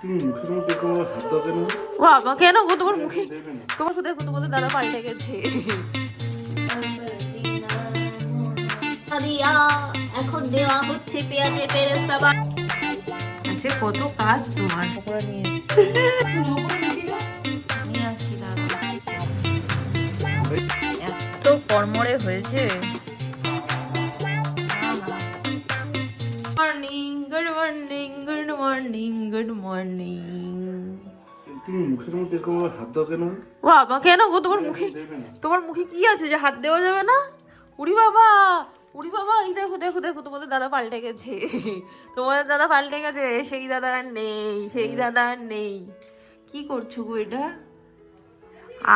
তুমি মুখের মধ্যে কোনো হাত দাও কেন? বাবা কেন গো তোমার মুখে? তোমাকে দেখো তোমাদের দাদা পাল্টে গেছে। এখন দেওয়া হচ্ছে পেঁয়াজের পেরেস্তা। আচ্ছা কত কাজ তোমার। পকোড়া নিয়ে আসি দাদা। এত কর্মরে হয়েছে। Morning good morning good morning good morning. তুমি মুখের মধ্যে কোনো হাত দাও কেন? বাবা কেন গো তোমার মুখে? তোমার মুখে কি আছে যে হাত দেওয়া যাবে না? উড়ি বাবা উড়ি বাবা, এই দেখো দেখো দেখো তোমাদের দাদা পাল্টে গেছে। তোমাদের দাদা পাল্টে গেছে, সেই দাদা আর নেই, সেই দাদা আর নেই। কি করছো গো এটা?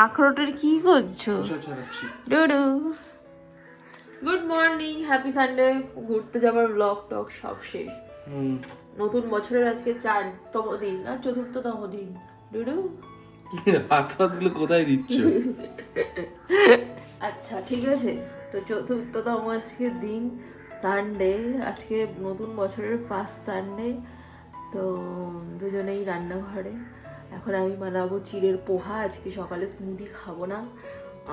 আখরোটের কি করছো? ডুডু গুড মর্নিং, হ্যাপি সানডে। ঘুরতে যাবার ব্লগ টক সব শেষ। নতুন বছরের আজকে 4তম দিন না 4র্থতম দিন। ডুডু হাত হাতগুলো কোথায় দিচ্ছ? আচ্ছা ঠিক আছে, তো 4র্থতম আজকে দিন, সানডে। আজকে নতুন বছরের ফার্স্ট সানডে। তো দুজনেই রান্নাঘরে। এখন আমি বানাবো চিড়ের পোহা। আজকে সকালে স্মুদি খাবো না।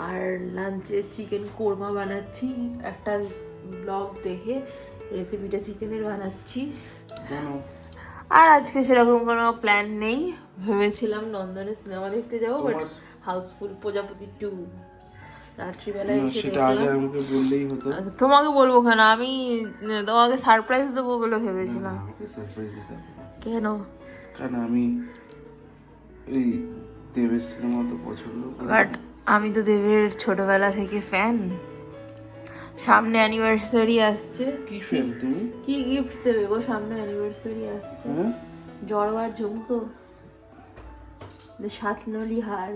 আর লাঞ্চে চিকেন কোরমা বানাচ্ছি। একটা ব্লগ দেখে রেসিপিটা চিকেনের বানাচ্ছি। আর আজকে সেরকম কোনো প্ল্যান নেই। ভেবেছিলাম নন্দনে সিনেমা দেখতে যাবো, বাট হাউসফুল প্রজাপতি 2 রাত্রিবেলায় এসে দেখলাম। তোমাকে বলবো কেন, আমি তোমাকে সারপ্রাইজ দেবো বলে ভেবেছিলাম। কেন? কারণ আমি এই দেবের সিনেমা তো পছন্দ করি। বাট আমি তো দেবের ছোটবেলা থেকে ফ্যান। সামনে অ্যানিভার্সারি আসছে। কি ফ্যান তুমি? কি গিফট দেবে গো? সামনে অ্যানিভার্সারি আসছে। জড়োয়ার ঝুমকো, 7 নলি হার।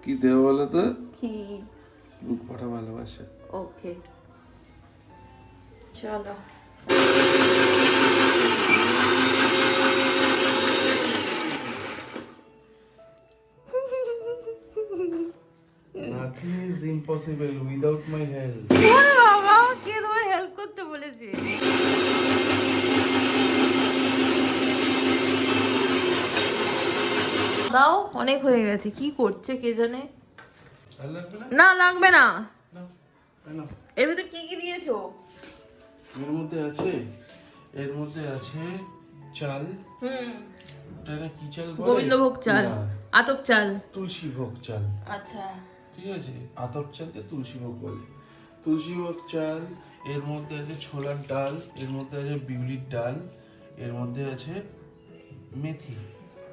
কি দেবো বলো তো? কি? বুক ভরা ভালোবাসা। ওকে চলো। Nothing is impossible without my help. ওরে বাবা, কে তোমায় হেল্প করতে বলেছে? দাও, অনেক হয়ে গেছে। কি করছে কে জানে। না লাগবে না। এর ভিতর কি কি দিয়েছো? এর মধ্যে আছে চাল। এটা কি চাল বলে? গোবিন্দভোগ চাল, আতপ চাল, তুলসী ভোগ চাল। আচ্ছা ঠিক আছে, আতপ চালকে তুলসী ভোগ বলে। তুলসী ভোগ চাল। এর মধ্যে আছে ছোলার ডাল, এর মধ্যে আছে বিউলির ডাল, এর মধ্যে আছে মেথি।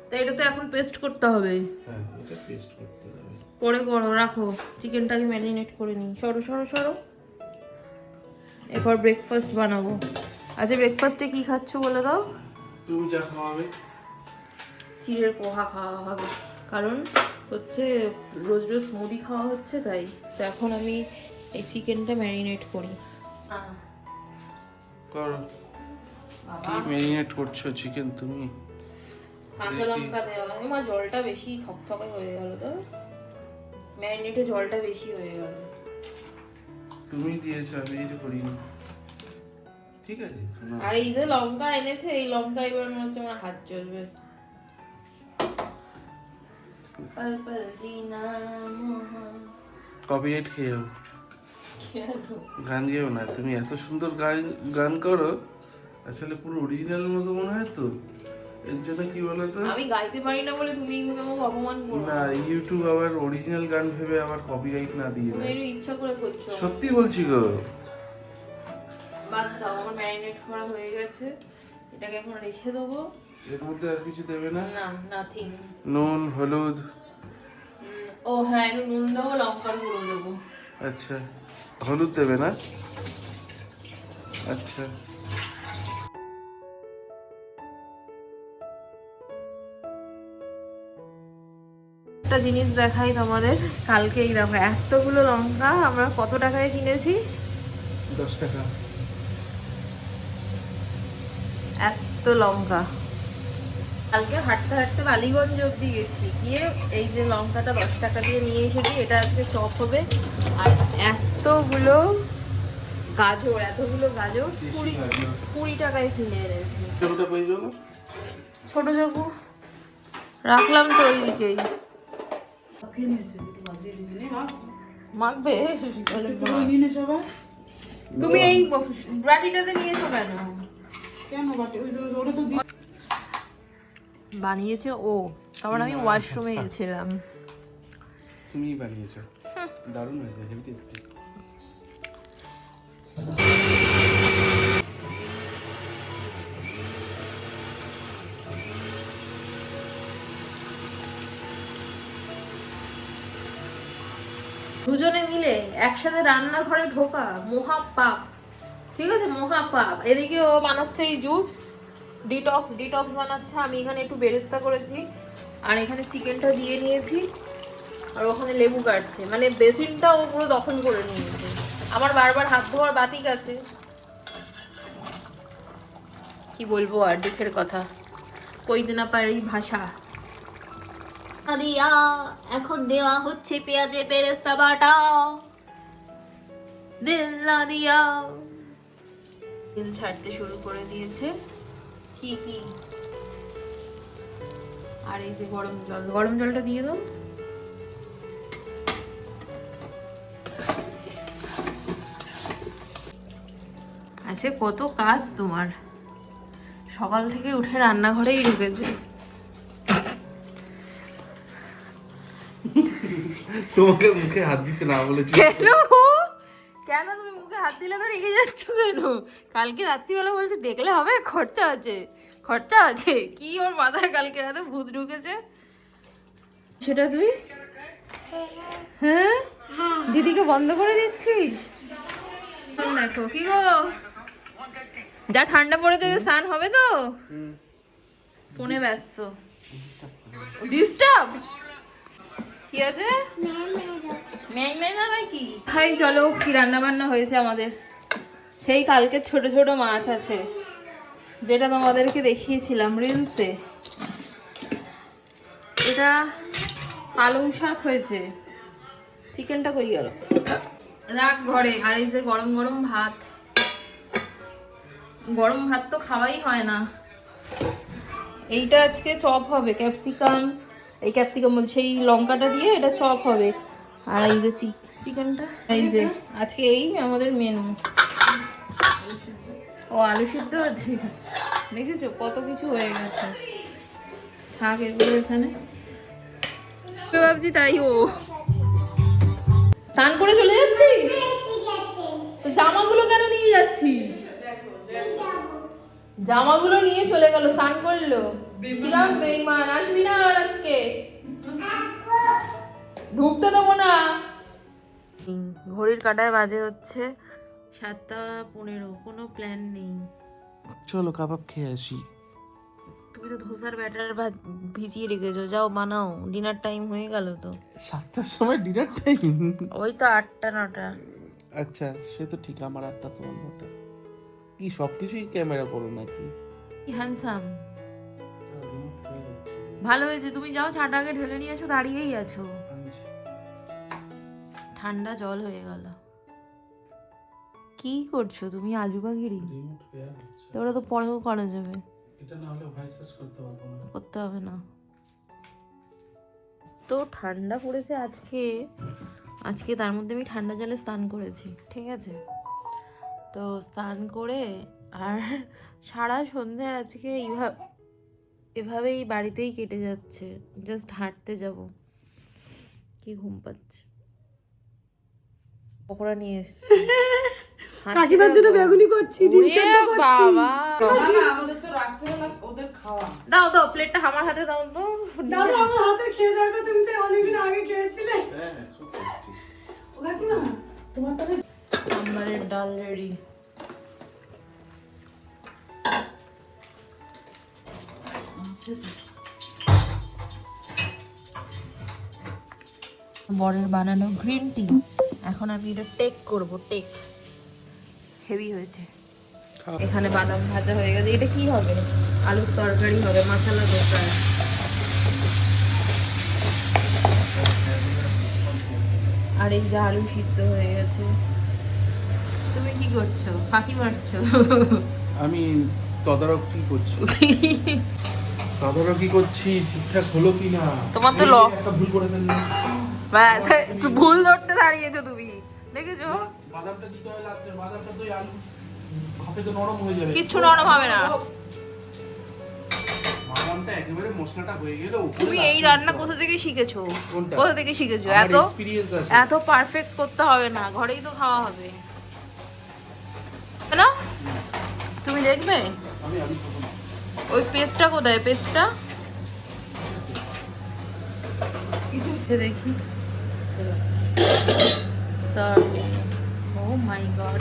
তো এটা তো এখন পেস্ট করতে হবে। হ্যাঁ, এটা পেস্ট করতে হবে। পরে করো, রাখো। চিকেনটাকে ম্যারিনেট করে নিই। সরো সরো সরো। এরপর ব্রেকফাস্ট বানাবো। আচ্ছা ব্রেকফাস্টে কি খাচ্ছো বলে দাও? তুমি যা খাওয়াবে। চিড়ের পোহা খাওয়া হবে, কারণ হচ্ছে রোজ রোজ মুড়ি খাওয়া হচ্ছে তাই। তো এখন আমি এই চিকেনটা ম্যারিনেট করি। করো। কি ম্যারিনেট করছো চিকেন তুমি? কাঁচা লঙ্কা দেওয়া। আমার জলটা বেশি থকথকে হয়ে গেল তো, ম্যারিনেটে জলটা বেশি হয়ে গেল। তুমি দিয়েছো, আমি এটা করিনি। ঠিক আছে। আর এই যে লঙ্কা এনেছে, এই লঙ্কা এবার মনে হচ্ছে আমার হাত জ্বলবে। কপিরাইট খেয়ে যাও। গান গেও না, তুমি এত সুন্দর গান করো, আসলে পুরো অরিজিনাল মতো মনে হয় তো। এর জন্য কি বলো তো, আমি গাইতে পারি না বলে তুমি আমাকে অপমান করো না। ইউটিউব আবার অরিজিনাল গান ভেবে আবার কপিরাইট না দিয়ে তুমি দেয়। একটু ইচ্ছা করে করছো। সত্যি বলছি গো। বাদ দাও, আমার ম্যারিনেট করা হয়ে গেছে। এটাকে এখন রেখে দেবো। এর মধ্যে আর কিছু দেবে না? না, নাথিং। নুন, হলুদ। ও হ্যাঁ, একটু নুন দেবো, লঙ্কার গুঁড়ো দেবো। আচ্ছা, হলুদ দেবে না? আচ্ছা। একটা জিনিস দেখাই তোমাদের। কালকেই দেখো এতগুলো লঙ্কা আমরা কত টাকায় কিনেছি? 10 টাকা। এত লঙ্কা। কালকে হাঁটতে হাঁটতে বালিগঞ্জ অব্দি গেছি, গিয়ে এই যে লঙ্কাটা 10 টাকা দিয়ে নিয়ে এসেছি। এটা আজকে চপ হবে। আর এতগুলো গাজর 20 টাকায় কিনে এনেছি। ছোট যোগু রাখলাম তো ওইদিকেই। মাখবে তুমি এই বাটিটাতে নিয়েছো কেন? বানিয়েছে ও, কারণ আমি ওয়াশরুমে গেছিলাম। তুমি বানিয়েছো, দারুণ হয়েছে, হেভি টেস্টি। দুজনে মিলে একসাথে রান্নাঘরে ঢোকা মহা পাপ, ঠিক আছে, মহা পাপ। এদিকে ও বানাচ্ছে এই জুস, ডিটক্স বানাচ্ছে, আমি এখানে একটু বেরেস্তা করেছি, আর এখানে চিকেনটা দিয়ে নিয়েছি, আর ওখানে লেবু কাটছে, মানে বেসিনটা ও পুরো দখল করে নিয়েছে। আমার বারবার হাত ধোয়ার বাতিক আছে, কি বলবো আর, দুঃখের কথা, কইতে না পারি ভাষা। এখন দেওয়া হচ্ছে পেঁয়াজের বেরেস্তা বাটা, দিল্লা দিয়া তেল ছাড়তে শুরু করে দিয়েছে। কি আর এই যে গরম জলটা দিয়ে দাও। আচ্ছা, কত কাজ তোমার, সকাল থেকে উঠে রান্নাঘরেই ঢুকেছে। তোমাকে মুখে হাত দিতে না বলেছি কেন? কেন তুমি মুখে হাত দিলে তো রেগে যাচ্ছ কেন? কালকে রাত্রিবেলা বলছে দেখলে হবে, খরচা আছে। কি ওর মাথায় কালকে রাতে ভূত ঢুকেছে সেটা তুই? হ্যাঁ, দিদিকে বন্ধ করে দিচ্ছিস? দেখো কি গো, যা ঠান্ডা পড়েছে, স্নান হবে তো? ফোনে ব্যস্ত, ডিস্টার্ব কি আছে? কি খাই, চলো। কি রান্না বান্না হয়েছে আমাদের? সেই কালকে ছোট ছোট মাছ আছে, যেটা তোমাদেরকে দেখিয়েছিলাম রিলসে। এটা পালং শাক হয়েছে। চিকেনটা কই গেল? রাখ ঘরে। আর এই যে গরম গরম ভাত, গরম ভাত তো খাওয়াই হয় না। এইটা আজকে চপ হবে, ক্যাপসিকাম বলছে, এই লঙ্কাটা দিয়ে এটা চপ হবে। আর এই যে চিকেনটা, এই যে আজকে এই আমাদের মেনু। ও আলু সিদ্ধ আছে, দেখেছো কত কিছু হয়ে গেছে। থাক এগুলো এখানে, ভাবছি তাই। ও স্নান করে চলে যাচ্ছিস? তো জামাগুলো কেন নিয়ে যাচ্ছিস? জামাগুলো নিয়ে চলে গেল, স্নান করলো। কিরাম বেঈমান, আসবি না আর আজকে? ঢুকতে দেবো না। ঘড়ির কাঁটায় বাজে হচ্ছে 7:15, কোনো প্ল্যান নেই। চলো কাবাব খেয়ে আসি। তুমি তো ধোসার ব্যাটার ভিজিয়ে রেখেছো, যাও বানাও, ডিনার টাইম হয়ে গেল তো। 7টার সময় ডিনার টাইম? ওই তো 8টা-9টা। আচ্ছা সে তো ঠিক, আমার 8টা তোমার 9টা। কি সবকিছুই ক্যামেরা করো নাকি? কি হ্যান্ডসাম, ভালো হয়েছে। তুমি যাও ছাটা আগে ঢেলে নিয়ে এসো, দাঁড়িয়েই আছো। ঠান্ডা জল হয়ে গেল। কি করছো তুমি? আজুবাগিরি। তো ওটা তো পরেও করা যাবে, এটা না হলে ভয়েস সার্চ করতে পারবো না। করতে হবে না তো। ঠান্ডা পড়েছে আজকে তার মধ্যে আমি ঠান্ডা জলে স্নান করেছি, ঠিক আছে? তো স্নান করে আর সারা সন্ধে আজকে এভাবেই বাড়িতেই কেটে যাচ্ছে। জাস্ট হাঁটতে যাব, কি ঘুম পাচ্ছে। পকোড়া নিয়ে এসেছি, কাকিমার জন্য বেগুনি করছি, ডিম সেদ্ধ করছি। বাবা না আমাদের তো রাত্রেবেলা ওদের খাওয়া। দাও প্লেটটা আমার হাতে দাও তো। দাদা আমার হাতে খেয়ে দেখো, তুমি তো অনেকদিন আগে খেয়েছিলে। হ্যাঁ খুব টেস্টি। ও কাকিমা তোমার তাহলে সাম্বারের ডাল রেডি। বরের বানানো গ্রিন টি, এখন আমি এটা টেক করব। হেভি হয়েছে। এখানে বাদাম ভাজা হয়ে গেছে। এটা কি হবে? আলুর তরকারি হবে, মশলা দোকান। আর এই যে আলু সিদ্ধ হয়ে গেছে। তুমি কি করছো? ফাঁকি মারছো? আমি তদারকি করছি তদারকি করছি ঠিকঠাক হলো কি না। তোমার তো এই লক। একটা ভুল করে ফেললাম। ব্যাস, একটু ভুল ধরতে দাঁড়িয়েছো তুমি, দেখেছো? বাদামটা দিতে হয় লাস্টে, বাদামটা তো আলু ভাপে তো নরম হয়ে যাবে। কিচ্ছু নরম হবে না। বাদামটা একেবারে মশলাটা হয়ে গেল। তুমি এই রান্না কোথা থেকে শিখেছো? কোনটা? কোথা থেকে শিখেছো? আমার এত এক্সপেরিয়েন্স আছে। এত পারফেক্ট করতে হবে না, ঘরেই তো খাওয়া হবে না? তুমি দেখবে আমি আলু খাবো না। ওই পেস্টটা কোথায়? পেস্টটা কিছু হচ্ছে দেখি। সরি, ও মাই গড।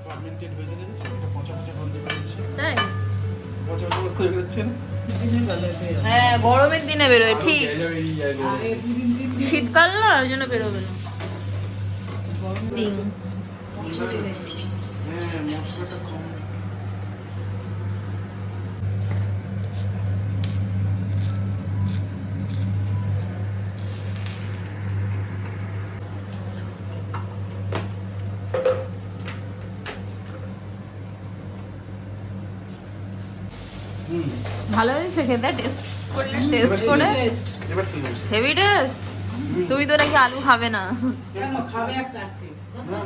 ফার্মেন্টেড হয়ে যাবে, এটা পচা পচা গন্ধ বেরোচ্ছে। তাই? পচা পচা গন্ধ বেরোচ্ছে না? হ্যাঁ, গরমের দিনে বেরোয় ঠিক। এই যাবে, এই যাবে। শীতকাল না, ওই জন্য বেরোবে না। দিন। হ্যাঁ, মশলাটা কম। হুম, ভালো হয়েছে খেতে? টেস্ট করলে, টেস্ট করে এবার ঠিক আছে। Heavy taste. তুমি তো নাকি আলু খাবে না।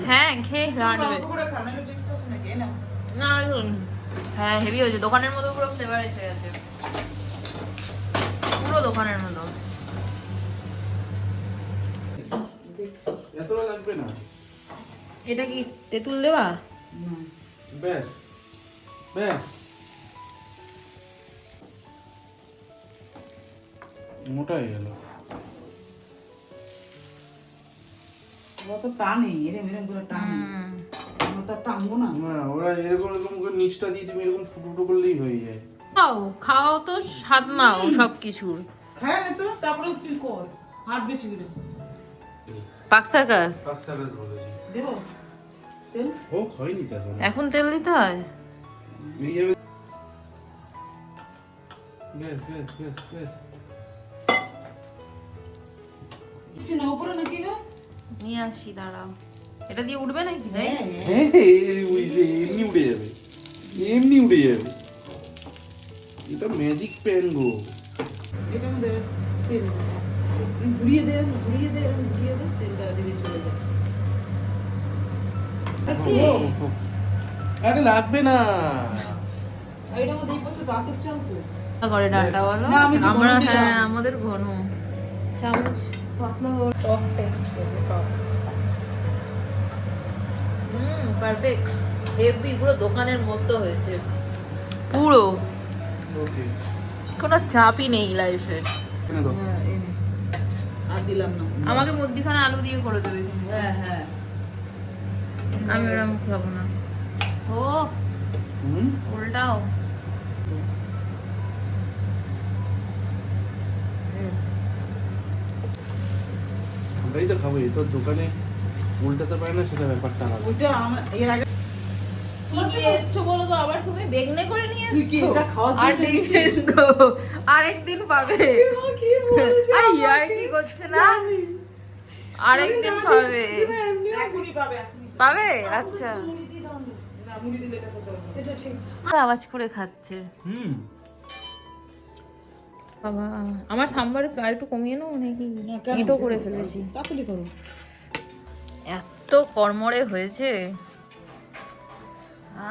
হ্যাঁ, খেয়ে রান্নবে না আলু। হ্যাঁ, হেভি হয়েছে, দোকানের মতো পুরো ফ্লেভার এসে গেছে, পুরো দোকানের মতো। এতটা লাগবে না। এটা কি তেঁতুল দেওয়া? ব্যাস ব্যাস, মোটা হয়ে গেল। অত টানে, এরম এরম করে টানে। আমরা তো আর টানবো না। না, ওরা এরকম এরকম করে নিচটা দিয়ে তুমি এরকম ফুটো ফুটো করলেই হয়ে যায়। খাও খাও তো, স্বাদ নাও সব কিছুর। খায় না তো, তারপরে তুই কর হাত বেশি করে পাক সার্কাস। পাকসাগাস বলেছি। দেবো তেল। ও হয়নি তা তো। এখন তেল দিতে হয়? এই যাবে। ব্যাস ব্যাস ব্যাস ব্যাস। কিছু না উপরে নাকি গো? নিয়ে আসি, দাঁড়াও। এটা দিয়ে উঠবে নাকি? তাই হ্যাঁ, এমনি উড়ে যাবে, এমনি উড়ে যাবে। এটা ম্যাজিক প্যান গো। এটার মধ্যে তেল ঘুরিয়ে দে, ঘুরিয়ে দে, এরকম ঘুরিয়ে দে, তেলটা দিলে চলে যায়। আছে? আরে লাগবে না। এটার মধ্যে এই পাশে দাঁতের চাল তো। করে ডালটা বলো। না, আমি তো আমরা, ঘন দিলাম। হ্যাঁ আমাদের ঘন। চামচ পাতলা টক টেস্ট করবে, টক। পারফেক্ট, হেভি, পুরো দোকানের মতো হয়েছে পুরো। ওকে, কোনো চাপই নেই লাইফে। এনে দাও। হ্যাঁ, এই নে। আর দিলাম না। আমাকে মধ্যিখানে আলু দিয়ে করে দেবে কিন্তু। হ্যাঁ হ্যাঁ। আমি ওরকম খাবো না। ও হুম, উল্টাও। আমরাই তো খাবো। তোর দোকানে উল্টাতে পারে না, সেটা ব্যাপারটা আলাদা। ওইটা আমার এর আগে কি নিয়ে এসছো বলো তো? আবার তুমি বেগনে করে নিয়ে তুই কি এসছো? এটা খাওয়ার আর জন্য দিবেন তো, আরেকদিন পাবে। কি বলছে আই আর কি করছে না? আরেকদিন পাবে। এখনই পাবে, এখনই পাবে? আচ্ছা, না, মুড়ি দিলে এটা করতে হবে। এটা ঠিক। আওয়াজ করে খাচ্ছে হুম, বাবা। আমার সাম্বার আর একটু কমিয়ে নাও নাকি? না, কেন? ইটো করে ফেলেছি। তাড়াতাড়ি করো। এত কর্মরে হয়েছে।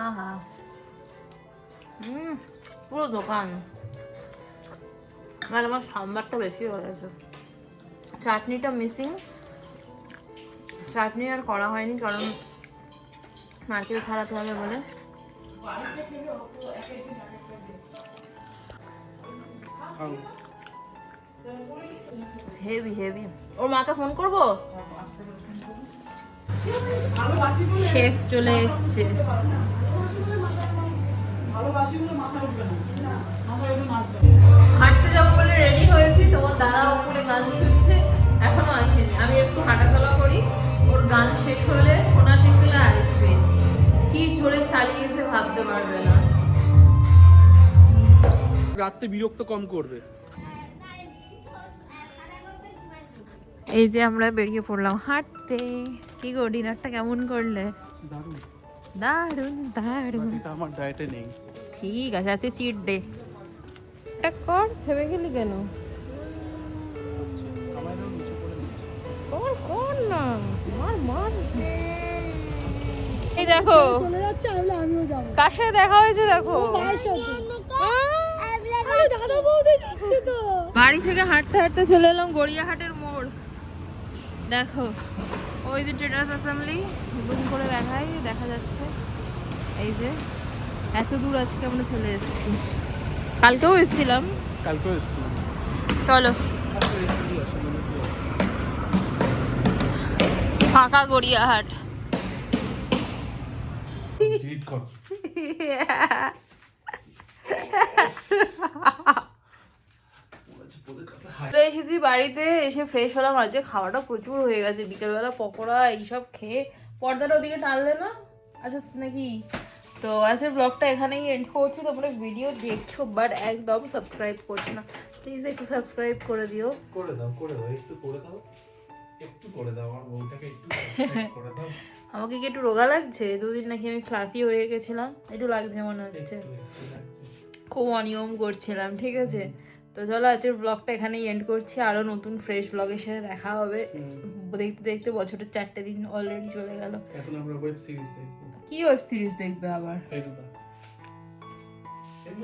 আহা, পুরো দোকান। মানে আমার সাম্বারটা বেশি হয়ে গেছে, চাটনিটা মিসিং। চাটনি আর করা হয়নি কারণ নারকেল ছাড়াতে হবে বলে। খাও। Heavy heavy. ওর মাকে ফোন করবো? ভালোবাসি বলে শেফ চলে এসছে। ভালোবাসি বলে মাথায় উঠবে না। মাথায় উঠবে নাচবে। হাঁটতে যাবো বলে রেডি হয়েছি, তোমার দাদা উপরে গান শুনছে, এখনো আসেনি। আমি একটু হাঁটাচলা করি, ওর গান শেষ হলে সোনা টিকলে আসবে। কি জোরে চালিয়েছে ভাবতে পারবে না। রাত্রে বিরক্ত কম করবে। এই যে আমরা বেরিয়ে পড়লাম হাঁটতে। কি গো, ডিনারটা কেমন করলে? দারুণ। দারুণ দারুণ। বাট এটা আমার ডায়েটে নেই। ঠিক আছে, আজকে চিট ডে। এটা কর, ভেবে গেলি কেন? আমার এরকম নিচে পড়ে নিচ্ছে। কর কর না, মার মার। এই দেখো চলে যাচ্ছে, আমি বললাম আমিও যাবো কার সাথে দেখা হয়েছে দেখো। ভাইয়ের সাথে। আরে দাদা বৌদি যাচ্ছে তো। বাড়ি থেকে হাঁটতে হাঁটতে চলে এলাম গড়িয়াহাটের মোড়। দেখো ওই যে ট্রেডার্স অ্যাসেম্বলি, জুম করে দেখাই, দেখা যাচ্ছে। এই যে এত দূর আজকে আমরা চলে এসেছি, কালকেও এসেছিলাম। কালকেও এসেছিলাম। চলো, ফাঁকা গড়িয়াহাট। ডিলিট কর। চলে এসেছি বাড়িতে, এসে ফ্রেশ হলাম। আজকে খাওয়াটা প্রচুর হয়ে গেছে, বিকেলবেলা পকোড়া এইসব খেয়ে। পর্দাটা ওদিকে টানলে না, আচ্ছা নাকি? তো আজকের ব্লগটা এখানেই এন্ড করছি। তোমরা ভিডিও দেখছো বাট একদম সাবস্ক্রাইব করছো না, প্লিজ একটু সাবস্ক্রাইব করে দিও। করে দাও, করে দাও, একটু করে দাও, একটু করে দাও, আমার বউটাকে একটু সাবস্ক্রাইব করে দাও। আমাকে কি একটু রোগা লাগছে? দুদিন নাকি আমি ফ্লাফি হয়ে গেছিলাম, একটু লাগছে মনে হচ্ছে, একটু লাগছে। খুব অনিয়ম করছিলাম, ঠিক আছে? তো চলো আজকের ব্লগটা এখানেই এন্ড করছি। আরও নতুন ফ্রেশ ব্লগের সাথে দেখা হবে। দেখতে দেখতে বছরের 4টে দিন অলরেডি চলে গেল। এখন আমরা ওয়েব সিরিজ দেখবো। কি ওয়েব সিরিজ দেখবে আবার? ফেলুদা।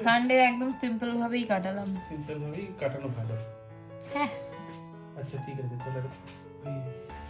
সানডে একদম সিম্পল ভাবেই কাটালাম। সিম্পল ভাবেই কাটানো ভালো। হ্যাঁ। আচ্ছা ঠিক আছে, চলো।